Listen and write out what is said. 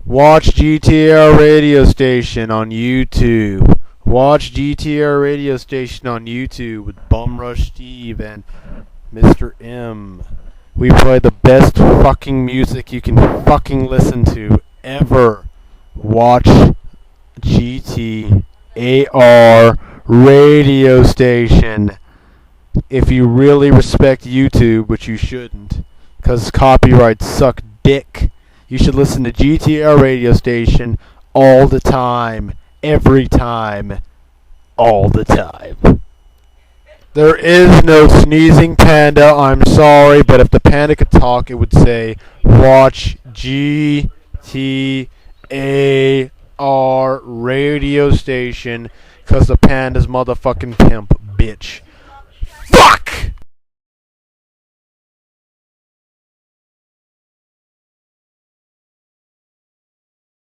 Watch GTAR Radio Station on YouTube. Watch GTAR Radio Station on YouTube with Bumrush Steve and Mr. M. We play the best fucking music you can fucking listen to ever. Watch GTAR Radio Station. If you really respect YouTube, which you shouldn't, because copyrights suck dick, you should listen to GTAR Radio Station all the time, every time, all the time. There is no sneezing panda, I'm sorry, but if the panda could talk, it would say, watch GTAR Radio Station, because the panda's motherfucking pimp, bitch. Fuck!